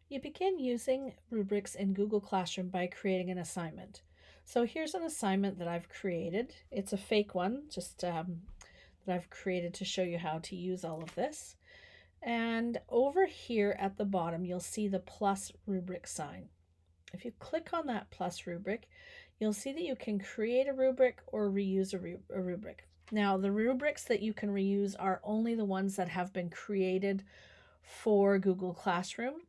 You begin using rubrics in Google Classroom by creating an assignment. So here's an assignment that I've created. It's a fake one, just that I've created to show you how to use all of this. And over here at the bottom, you'll see the plus rubric sign. If you click on that plus rubric, you'll see that you can create a rubric or reuse a rubric. Now, the rubrics that you can reuse are only the ones that have been created for Google Classroom.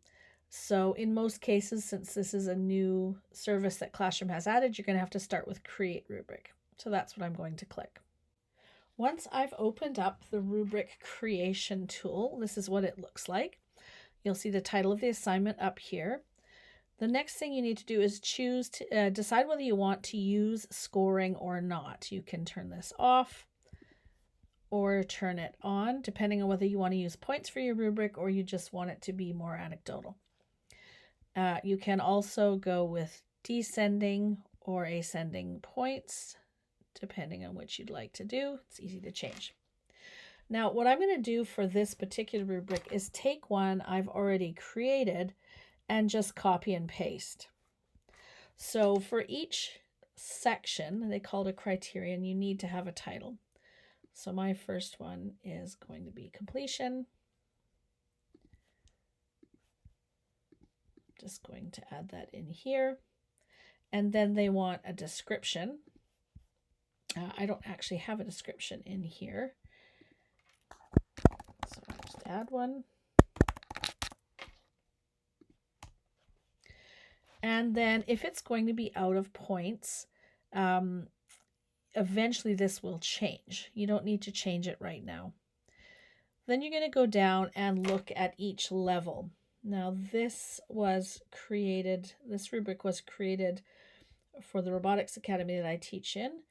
So in most cases, since this is a new service that Classroom has added, you're going to have to start with Create Rubric. So that's what I'm going to click. Once I've opened up the rubric creation tool, this is what it looks like. You'll see the title of the assignment up here. The next thing you need to do is choose to decide whether you want to use scoring or not. You can turn this off or turn it on, depending on whether you want to use points for your rubric or you just want it to be more anecdotal. You can also go with descending or ascending points, depending on which you'd like to do. It's easy to change. Now, what I'm going to do for this particular rubric is take one I've already created and just copy and paste. So for each section, they call it a criterion, you need to have a title. So my first one is going to be completion. Just going to add that in here. And then they want a description. I don't actually have a description in here. So I'll just add one. And then if it's going to be out of points, eventually this will change. You don't need to change it right now. Then you're going to go down and look at each level. Now this rubric was created for the Robotics Academy that I teach in,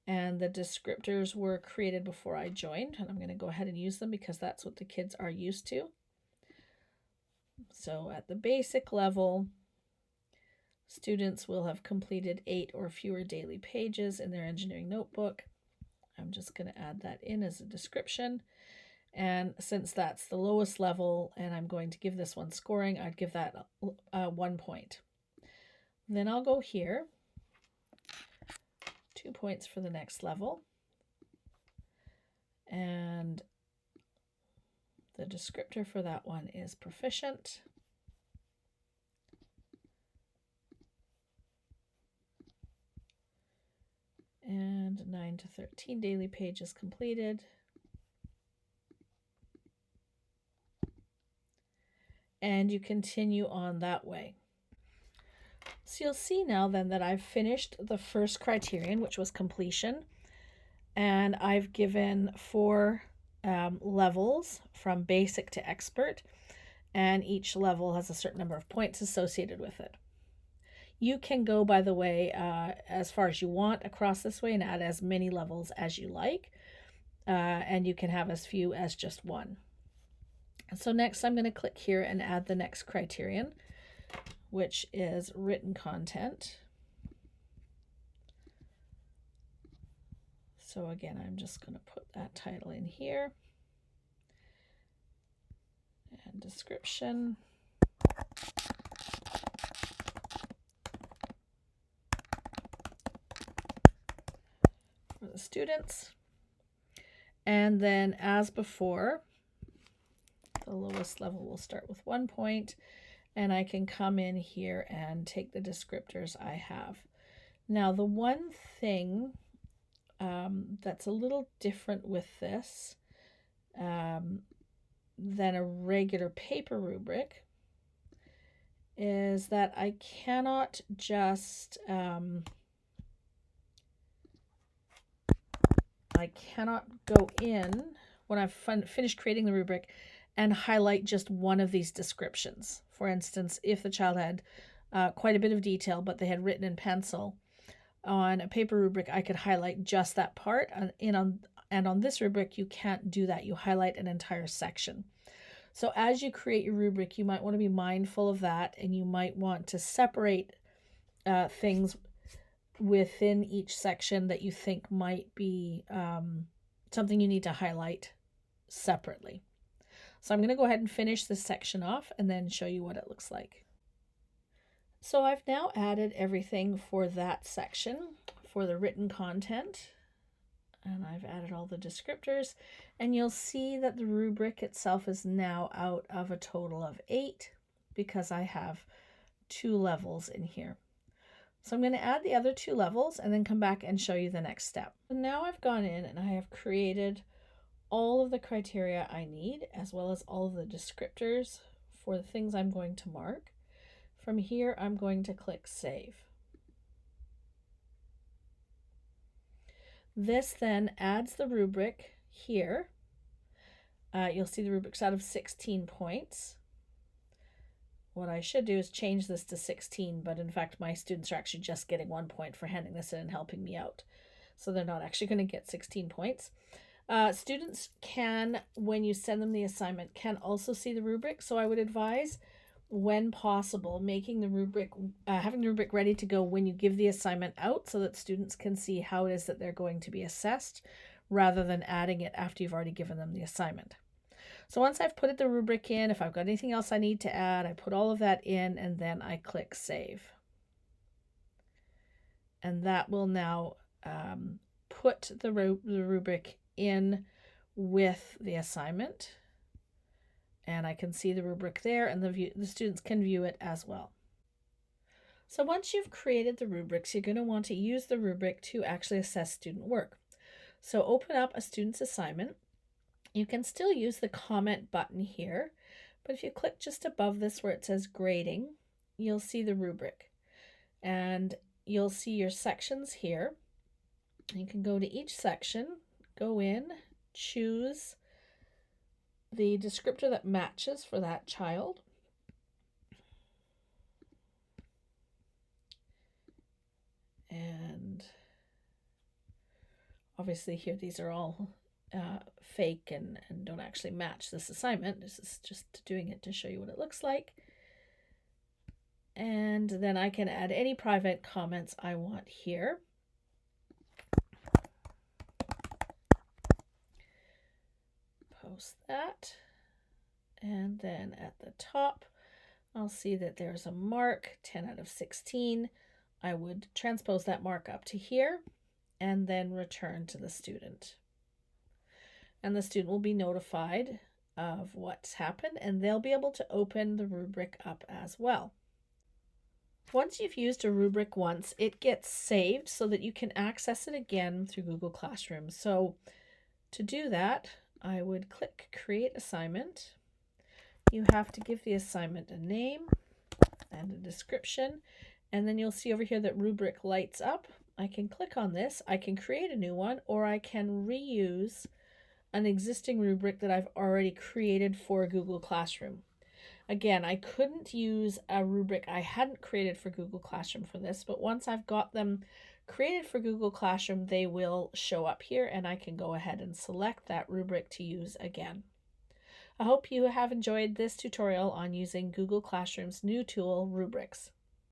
and the descriptors were created before I joined, and I'm going to go ahead and use them because that's what the kids are used to. So at the basic level, students will have completed 8 or fewer daily pages in their engineering notebook. I'm just going to add that in as a description. And since that's the lowest level and I'm going to give this one scoring, I'd give that 1 point. Then I'll go here, 2 points for the next level. And the descriptor for that one is proficient. And 9 to 13 daily pages completed. And you continue on that way. So you'll see now then that I've finished the first criterion, which was completion, and I've given 4 levels from basic to expert, and each level has a certain number of points associated with it. You can go, by the way, as far as you want across this way and add as many levels as you like, and you can have as few as just 1. So next I'm going to click here and add the next criterion, which is written content. So again, I'm just going to put that title in here and description. For the students. And then as before, the lowest level will start with 1 point, and I can come in here and take the descriptors I have. Now, the one thing that's a little different with this than a regular paper rubric is that I cannot just go in when I've finished creating the rubric and highlight just one of these descriptions. For instance, if the child had quite a bit of detail, but they had written in pencil, on a paper rubric, I could highlight just that part. And on this rubric, you can't do that. You highlight an entire section. So as you create your rubric, you might want to be mindful of that, and you might want to separate things within each section that you think might be something you need to highlight separately. So I'm going to go ahead and finish this section off and then show you what it looks like. So I've now added everything for that section for the written content, and I've added all the descriptors, and you'll see that the rubric itself is now out of a total of 8 because I have 2 levels in here. So I'm going to add the other 2 levels and then come back and show you the next step. And now I've gone in and I have created all of the criteria I need, as well as all of the descriptors for the things I'm going to mark. From here, I'm going to click Save. This then adds the rubric here. You'll see the rubric's out of 16 points. What I should do is change this to 16, but in fact my students are actually just getting 1 point for handing this in and helping me out. So they're not actually going to get 16 points. Students can, when you send them the assignment, can also see the rubric. So I would advise, when possible, making the rubric, having the rubric ready to go when you give the assignment out so that students can see how it is that they're going to be assessed, rather than adding it after you've already given them the assignment. So once I've put the rubric in, if I've got anything else I need to add, I put all of that in and then I click Save. And that will now put the rubric in with the assignment. And I can see the rubric there, and the students can view it as well. So once you've created the rubrics, you're going to want to use the rubric to actually assess student work. So open up a student's assignment. You can still use the comment button here, but if you click just above this where it says grading, you'll see the rubric. And you'll see your sections here. You can go to each section, go in, choose the descriptor that matches for that child. And obviously here these are all fake and don't actually match this assignment. This is just doing it to show you what it looks like. And then I can add any private comments I want here. Post that. And then at the top, I'll see that there's a mark, 10 out of 16. I would transpose that mark up to here and then return to the student. And the student will be notified of what's happened, and they'll be able to open the rubric up as well. Once you've used a rubric once, it gets saved so that you can access it again through Google Classroom. So to do that, I would click Create Assignment. You have to give the assignment a name and a description, and then you'll see over here that rubric lights up. I can click on this, I can create a new one, or I can reuse an existing rubric that I've already created for Google Classroom. Again, I couldn't use a rubric I hadn't created for Google Classroom for this, but once I've got them created for Google Classroom, they will show up here and I can go ahead and select that rubric to use again. I hope you have enjoyed this tutorial on using Google Classroom's new tool, Rubrics.